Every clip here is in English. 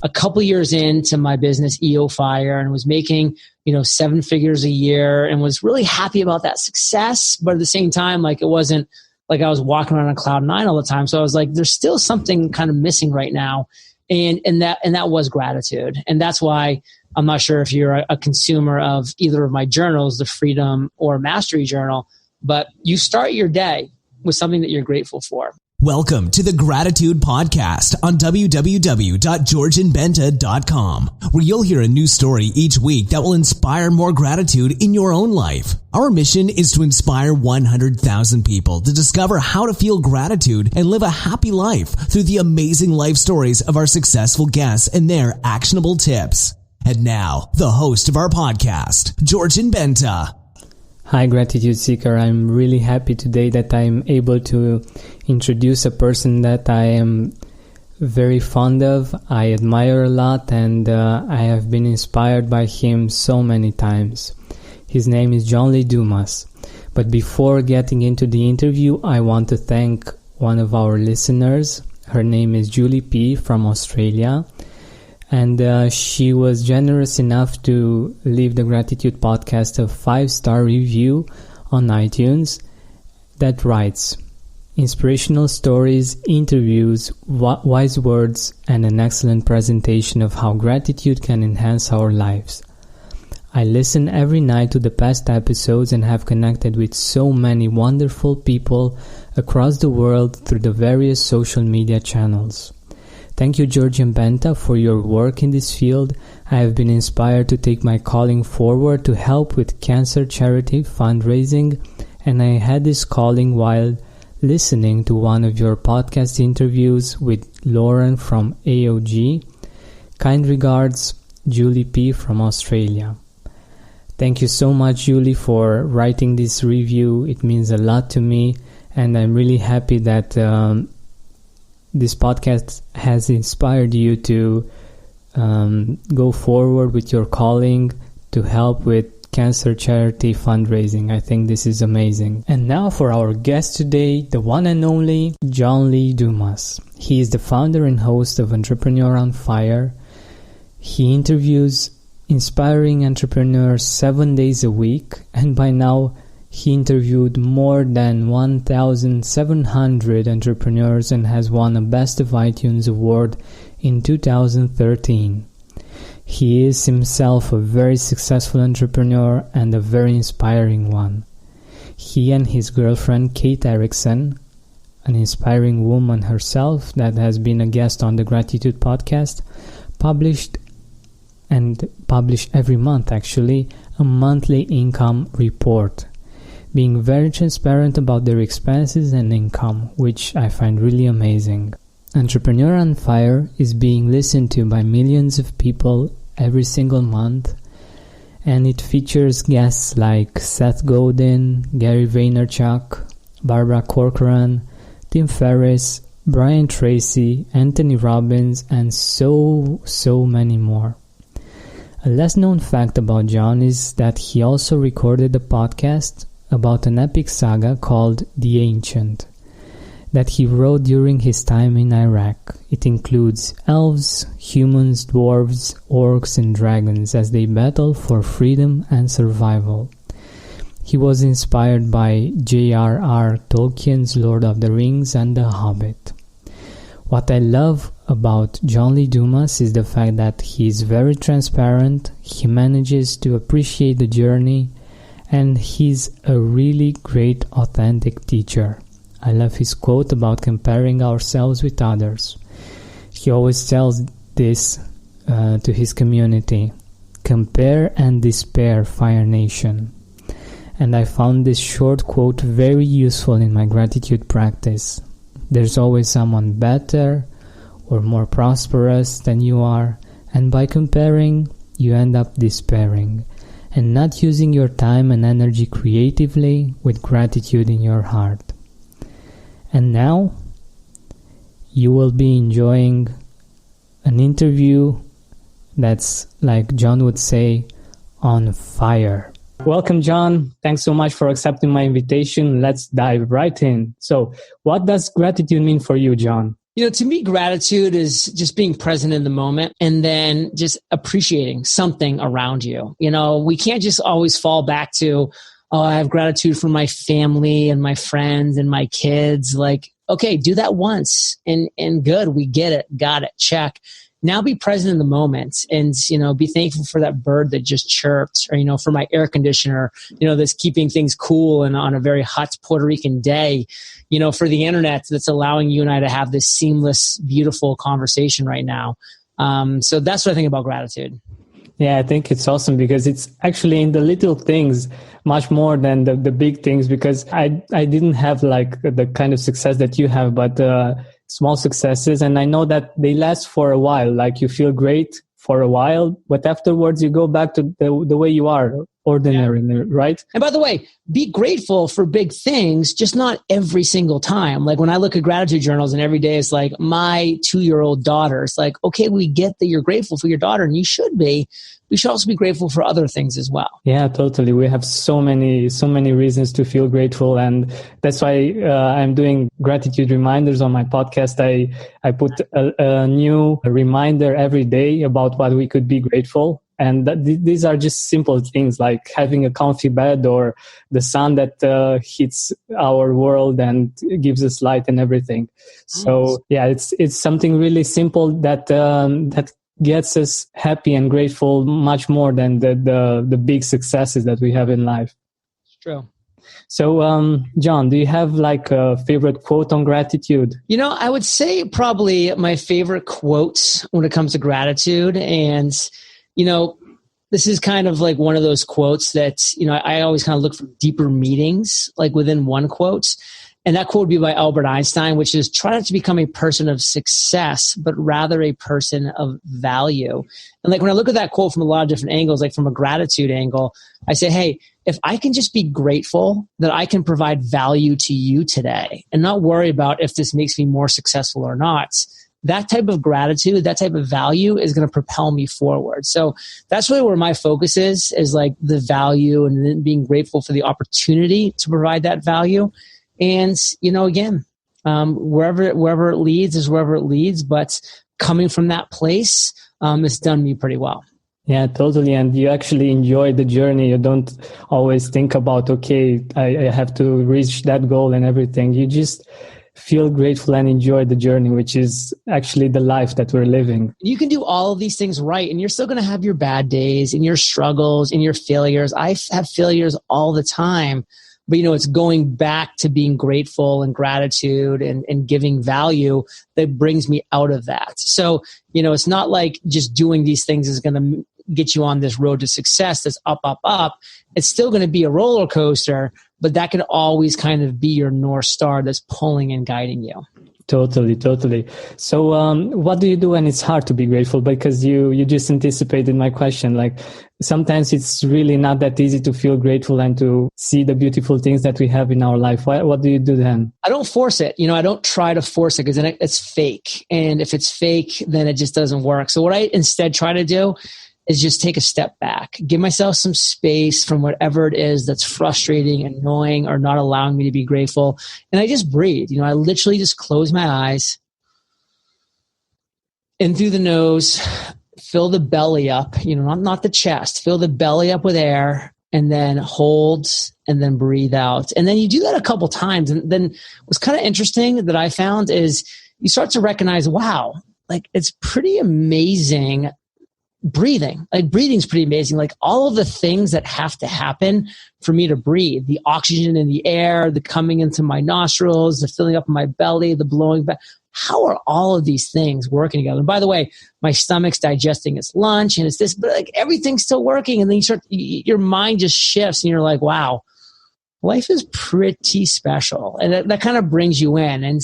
a couple years into my business, EO Fire, and was making, 7 figures a year and was really happy about that success. But at the same time, like, it wasn't like I was walking around on cloud 9 all the time. So I was like, there's still something kind of missing right now. And that was gratitude. And that's why I'm not sure if you're a consumer of either of my journals, the Freedom or Mastery Journal, but you start your day with something that you're grateful for. Welcome to the Gratitude Podcast on www.georgianbenta.com, where you'll hear a new story each week that will inspire more gratitude in your own life. Our mission is to inspire 100,000 people to discover how to feel gratitude and live a happy life through the amazing life stories of our successful guests and their actionable tips. And now, the host of our podcast, Georgian Benta. Hi, Gratitude Seeker. I'm really happy today that I'm able to introduce a person that I am very fond of, I admire a lot, and I have been inspired by him so many times. His name is Lee Dumas. But before getting into the interview, I want to thank one of our listeners. Her name is Julie P. from Australia. And she was generous enough to leave the Gratitude Podcast a 5-star review on iTunes that writes, inspirational stories, interviews, wise words, and an excellent presentation of how gratitude can enhance our lives. I listen every night to the past episodes and have connected with so many wonderful people across the world through the various social media channels. Thank you, Georgian Benta, for your work in this field. I have been inspired to take my calling forward to help with cancer charity fundraising, and I had this calling while listening to one of your podcast interviews with Lauren from AOG. Kind regards, Julie P. from Australia. Thank you so much, Julie, for writing this review. It means a lot to me, and I'm really happy that this podcast has inspired you to go forward with your calling to help with cancer charity fundraising. I think this is amazing. And now for our guest today, the one and only Lee Dumas. He is the founder and host of Entrepreneur on Fire. He interviews inspiring entrepreneurs 7 days a week, and by now he interviewed more than 1,700 entrepreneurs and has won a Best of iTunes award in 2013. He is himself a very successful entrepreneur and a very inspiring one. He and his girlfriend Kate Erickson, an inspiring woman herself that has been a guest on the Gratitude Podcast, publish every month actually a monthly income report, being very transparent about their expenses and income, which I find really amazing. Entrepreneur on Fire is being listened to by millions of people every single month, and it features guests like Seth Godin, Gary Vaynerchuk, Barbara Corcoran, Tim Ferris, Brian Tracy, Anthony Robbins, and so many more. A less known fact about John is that he also recorded a podcast about an epic saga called The Ancient that he wrote during his time in Iraq. It includes elves, humans, dwarves, orcs, and dragons as they battle for freedom and survival. He was inspired by J.R.R. Tolkien's Lord of the Rings and The Hobbit. What I love about Lee Dumas is the fact that he is very transparent, he manages to appreciate the journey, and he's a really great authentic teacher. I love his quote about comparing ourselves with others. He always tells this to his community: compare and despair, Fire Nation. And I found this short quote very useful in my gratitude practice. There's always someone better or more prosperous than you are, and by comparing, you end up despairing and not using your time and energy creatively with gratitude in your heart. And now, you will be enjoying an interview that's, like John would say, on fire. Welcome, John. Thanks so much for accepting my invitation. Let's dive right in. So, what does gratitude mean for you, John? To me, gratitude is just being present in the moment and then just appreciating something around you. We can't just always fall back to, oh, I have gratitude for my family and my friends and my kids. Like, okay, do that once and good. We get it. Got it. Check. Now be present in the moment and, be thankful for that bird that just chirped or, for my air conditioner, that's keeping things cool and on a very hot Puerto Rican day, for the internet that's allowing you and I to have this seamless, beautiful conversation right now. So that's what I think about gratitude. Yeah, I think it's awesome because it's actually in the little things much more than the big things, because I didn't have like the kind of success that you have, but small successes. And I know that they last for a while. Like you feel great for a while, but afterwards you go back to the way you are, ordinary, right? And by the way, be grateful for big things, just not every single time. Like when I look at gratitude journals and every day it's like my 2-year-old daughter, it's like, okay, we get that you're grateful for your daughter and you should be. We should also be grateful for other things as well. Yeah, totally. We have so many reasons to feel grateful. And that's why I'm doing gratitude reminders on my podcast. I put a new reminder every day about what we could be grateful. And these are just simple things like having a comfy bed or the sun that hits our world and gives us light and everything. So yeah, it's something really simple that gets us happy and grateful much more than the big successes that we have in life. It's true. So, John, do you have like a favorite quote on gratitude? I would say probably my favorite quote when it comes to gratitude. And, this is kind of like one of those quotes that, I always kind of look for deeper meanings, like within one quote. And that quote would be by Albert Einstein, which is try not to become a person of success, but rather a person of value. And like when I look at that quote from a lot of different angles, like from a gratitude angle, I say, hey, if I can just be grateful that I can provide value to you today and not worry about if this makes me more successful or not, that type of gratitude, that type of value is going to propel me forward. So that's really where my focus is like the value and then being grateful for the opportunity to provide that value. And, again, wherever it leads is wherever it leads. But coming from that place, it's done me pretty well. Yeah, totally. And you actually enjoy the journey. You don't always think about, okay, I have to reach that goal and everything. You just feel grateful and enjoy the journey, which is actually the life that we're living. You can do all of these things right, and you're still going to have your bad days and your struggles and your failures. I have failures all the time. But, it's going back to being grateful and gratitude and giving value that brings me out of that. So, it's not like just doing these things is going to get you on this road to success that's up, up, up. It's still going to be a roller coaster, but that can always kind of be your North Star that's pulling and guiding you. Totally. So what do you do when it's hard to be grateful? Because you just anticipated my question. Like sometimes it's really not that easy to feel grateful and to see the beautiful things that we have in our life. What do you do then? I don't force it. I don't try to force it because then it's fake. And if it's fake, then it just doesn't work. So what I instead try to do is just take a step back, give myself some space from whatever it is that's frustrating, annoying, or not allowing me to be grateful. And I just breathe. I literally just close my eyes, in through the nose, fill the belly up, not the chest, fill the belly up with air, and then hold and then breathe out. And then you do that a couple times. And then what's kind of interesting that I found is you start to recognize, wow, like it's pretty amazing breathing. Like breathing's pretty amazing. Like all of the things that have to happen for me to breathe, the oxygen in the air, the coming into my nostrils, the filling up my belly, the blowing back. How are all of these things working together? And by the way, my stomach's digesting its lunch and it's this, but like everything's still working. And then your mind just shifts and you're like, wow, life is pretty special. And that kind of brings you in. And,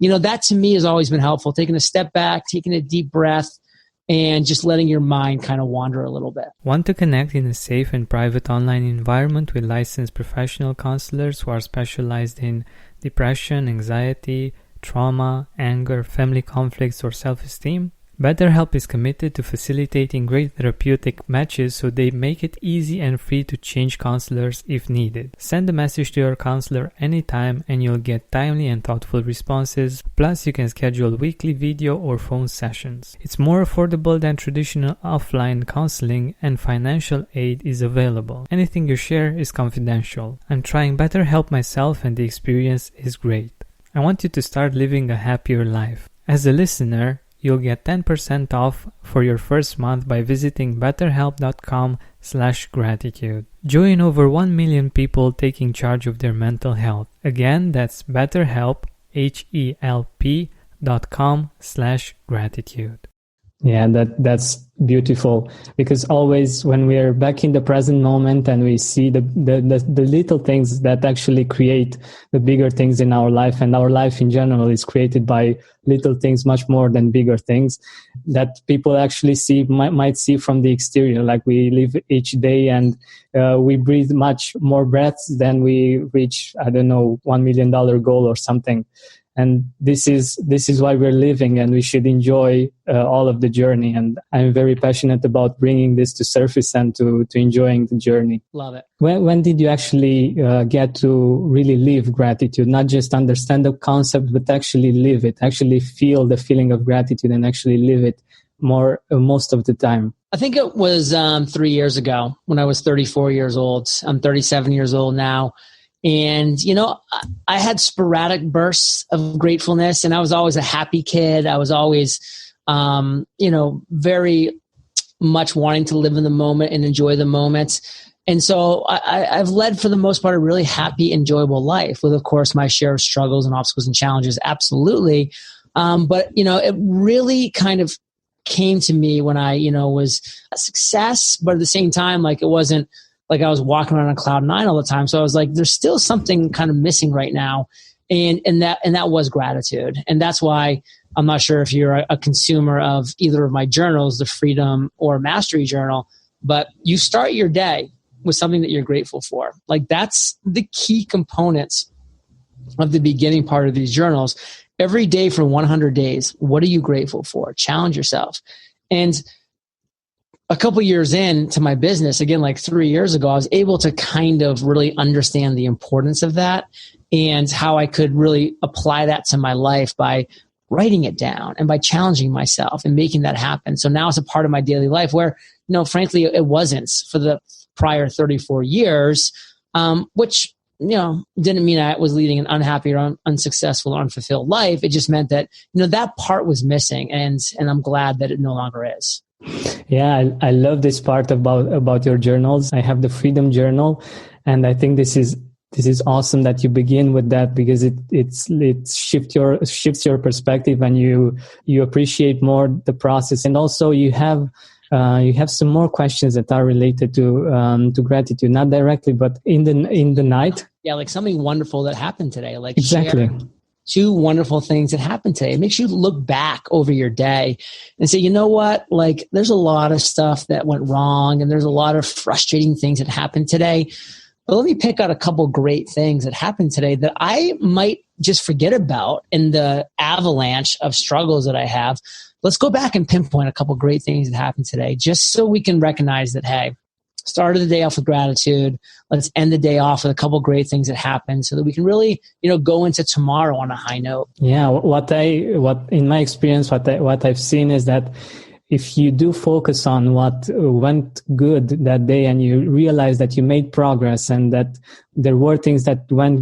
that to me has always been helpful. Taking a step back, taking a deep breath, and just letting your mind kind of wander a little bit. Want to connect in a safe and private online environment with licensed professional counselors who are specialized in depression, anxiety, trauma, anger, family conflicts, or self-esteem? BetterHelp is committed to facilitating great therapeutic matches, so they make it easy and free to change counselors if needed. Send a message to your counselor anytime and you'll get timely and thoughtful responses. Plus, you can schedule weekly video or phone sessions. It's more affordable than traditional offline counseling, and financial aid is available. Anything you share is confidential. I'm trying BetterHelp myself and the experience is great. I want you to start living a happier life. As a listener, you'll get 10% off for your first month by visiting betterhelp.com/gratitude. Join over 1 million people taking charge of their mental health. Again, that's BetterHelp, HELP.com/gratitude. Yeah, that's beautiful, because always when we are back in the present moment and we see the little things that actually create the bigger things in our life, and our life in general is created by little things much more than bigger things that people actually might see from the exterior. Like we live each day and we breathe much more breaths than we reach, I don't know, $1 million goal or something. And this is why we're living, and we should enjoy all of the journey. And I'm very passionate about bringing this to surface and to enjoying the journey. Love it. When did you actually get to really live gratitude? Not just understand the concept, but actually live it, actually feel the feeling of gratitude and actually live it most of the time. I think it was 3 years ago when I was 34 years old. I'm 37 years old now. And, I had sporadic bursts of gratefulness, and I was always a happy kid. I was always, very much wanting to live in the moment and enjoy the moment. And so I've led, for the most part, a really happy, enjoyable life with, of course, my share of struggles and obstacles and challenges. Absolutely. But it really kind of came to me when I, was a success, but at the same time, like, it wasn't like I was walking around on cloud nine all the time. So I was like, there's still something kind of missing right now. And that was gratitude. And that's why I'm not sure if you're a consumer of either of my journals, the Freedom or Mastery Journal, but you start your day with something that you're grateful for. Like, that's the key components of the beginning part of these journals. Every day for 100 days, what are you grateful for? Challenge yourself. And a couple years into my business, again, like 3 years ago, I was able to kind of really understand the importance of that and how I could really apply that to my life by writing it down and by challenging myself and making that happen. So now it's a part of my daily life where, frankly, it wasn't for the prior 34 years, which, didn't mean I was leading an unhappy or unsuccessful or unfulfilled life. It just meant that, that part was missing, and I'm glad that it no longer is. Yeah, I love this part about your journals. I have the Freedom Journal, and I think this is awesome that you begin with that, because it shifts your perspective, and you appreciate more the process. And also you have some more questions that are related to gratitude, not directly, but in the night. Yeah, like something wonderful that happened today. Like, exactly. Share 2 wonderful things that happened today. It makes you look back over your day and say, you know what? Like, there's a lot of stuff that went wrong, and there's a lot of frustrating things that happened today. But let me pick out a couple great things that happened today that I might just forget about in the avalanche of struggles that I have. Let's go back and pinpoint a couple great things that happened today, just so we can recognize that, hey, started the day off with gratitude. Let's end the day off with a couple great things that happened, so that we can really, go into tomorrow on a high note. Yeah, what in my experience, what I've seen is that if you do focus on what went good that day, and you realize that you made progress and that there were things that went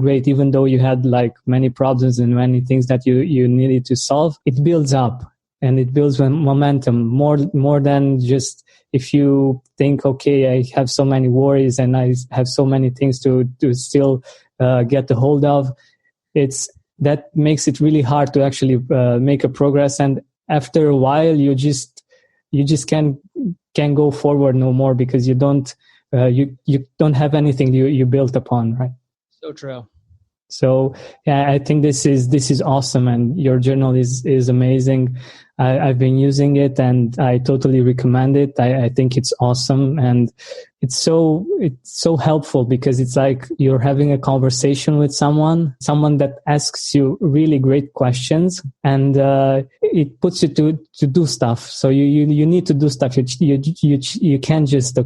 great, even though you had like many problems and many things that you needed to solve, it builds up and it builds momentum more than just if you think, okay, I have so many worries and I have so many things to still get a hold of. That makes it really hard to actually make a progress. And after a while, you just can't go forward no more, because you don't have anything you built upon, right? So true. So yeah, I think this is awesome, and your journal is amazing. I've been using it and I totally recommend it. I think it's awesome, and it's so helpful because it's like you're having a conversation with someone that asks you really great questions, and it puts you to do stuff. So you need to do stuff. You can't just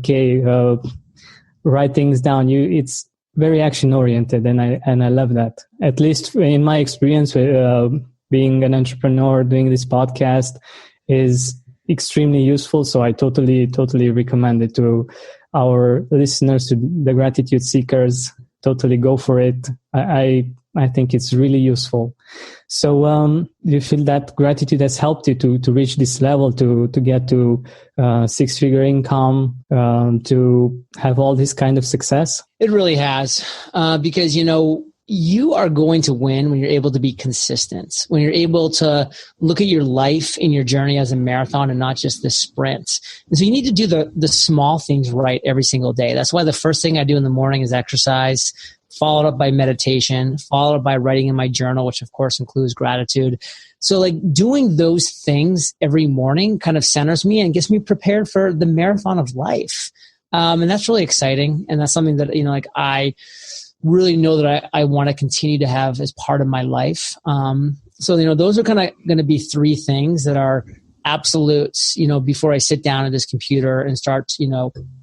write things down. It's very action oriented, and I love that. At least in my experience with being an entrepreneur, doing this podcast is extremely useful. So I totally recommend it to our listeners, to the gratitude seekers. Totally go for it. I think it's really useful. So you feel that gratitude has helped you to reach this level, to get to 6-figure income, to have all this kind of success? It really has, because, you are going to win when you're able to be consistent, when you're able to look at your life and your journey as a marathon and not just the sprint. And so you need to do the small things right every single day. That's why the first thing I do in the morning is exercise, followed up by meditation, followed up by writing in my journal, which of course includes gratitude. So like doing those things every morning kind of centers me and gets me prepared for the marathon of life. And that's really exciting. And that's something that, I really know that I want to continue to have as part of my life. So, those are kind of going to be 3 things that are absolutes, before I sit down at this computer and start,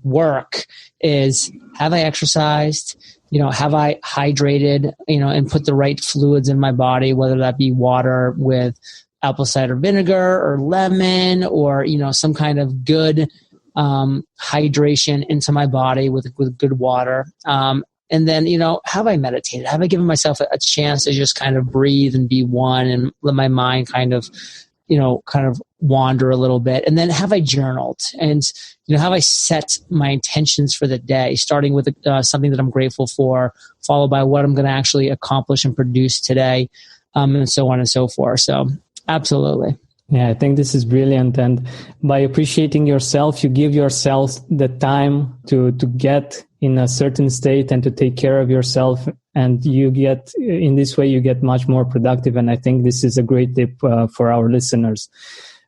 work is, have I exercised? Have I hydrated, and put the right fluids in my body, whether that be water with apple cider vinegar or lemon or, some kind of good hydration into my body with good water. And then, have I meditated? Have I given myself a chance to just kind of breathe and be one and let my mind kind of wander a little bit? And then have I journaled? And, have I set my intentions for the day, starting with something that I'm grateful for, followed by what I'm going to actually accomplish and produce today, and so on and so forth. So absolutely. Yeah, I think this is brilliant. And by appreciating yourself, you give yourself the time to get in a certain state and to take care of yourself. And in this way, you get much more productive. And I think this is a great tip for our listeners,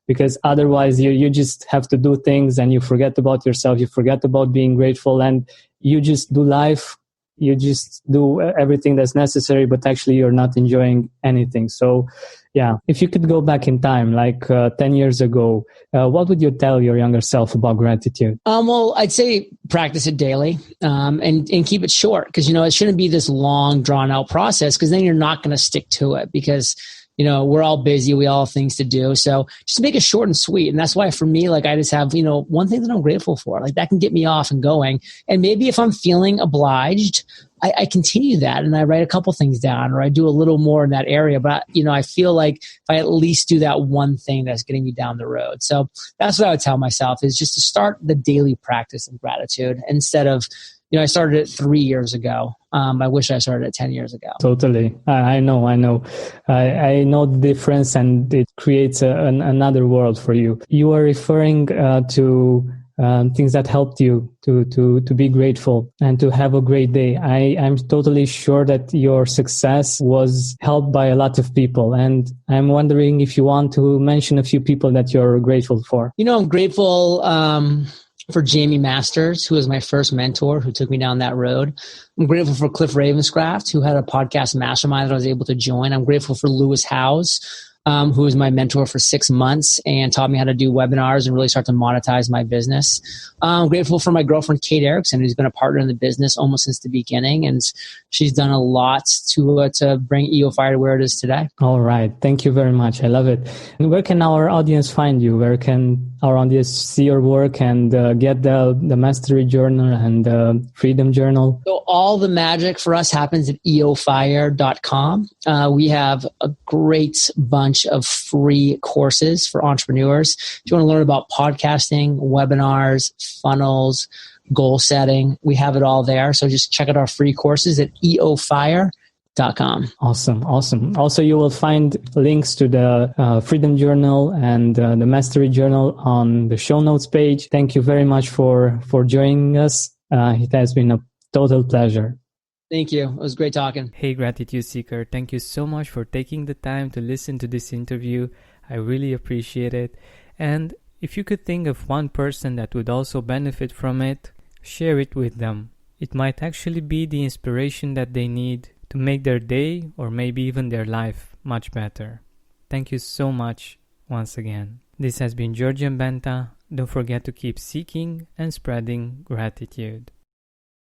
because otherwise you just have to do things and you forget about yourself. You forget about being grateful, and you just do life. You just do everything that's necessary, but actually you're not enjoying anything. So yeah, if you could go back in time, like 10 years ago, what would you tell your younger self about gratitude? Well, I'd say practice it daily, and keep it short, because, it shouldn't be this long drawn out process, because then you're not going to stick to it, because, we're all busy. We all have things to do. So just make it short and sweet. And that's why for me, I just have, one thing that I'm grateful for, that can get me off and going. And maybe if I'm feeling obliged, I continue that and I write a couple things down, or I do a little more in that area. But, I feel like if I at least do that one thing, that's getting me down the road. So that's what I would tell myself, is just to start the daily practice of gratitude instead of, I started it 3 years ago. I wish I started it 10 years ago. Totally. I know. I know the difference, and it creates another world for you. You are referring to things that helped you to be grateful and to have a great day. I'm totally sure that your success was helped by a lot of people. And I'm wondering if you want to mention a few people that you're grateful for. I'm grateful for Jamie Masters, who was my first mentor, who took me down that road. I'm grateful for Cliff Ravenscraft, who had a podcast mastermind that I was able to join. I'm grateful for Lewis Howes, who was my mentor for 6 months and taught me how to do webinars and really start to monetize my business. I'm grateful for my girlfriend, Kate Erickson, who's been a partner in the business almost since the beginning. And she's done a lot to bring EO Fire to where it is today. All right. Thank you very much. I love it. And where can our audience find you? Where can our audience see your work and get the Mastery Journal and the Freedom Journal? So all the magic for us happens at eofire.com. We have a great bunch of free courses for entrepreneurs. If you want to learn about podcasting, webinars, funnels, goal setting, we have it all there. So just check out our free courses at eofire.com. Awesome. Also, you will find links to the Freedom Journal and the Mastery Journal on the show notes page. Thank you very much for joining us. It has been a total pleasure. Thank you. It was great talking. Hey, Gratitude Seeker, thank you so much for taking the time to listen to this interview. I really appreciate it. And if you could think of one person that would also benefit from it, share it with them. It might actually be the inspiration that they need to make their day or maybe even their life much better. Thank you so much once again. This has been Georgian Benta. Don't forget to keep seeking and spreading gratitude.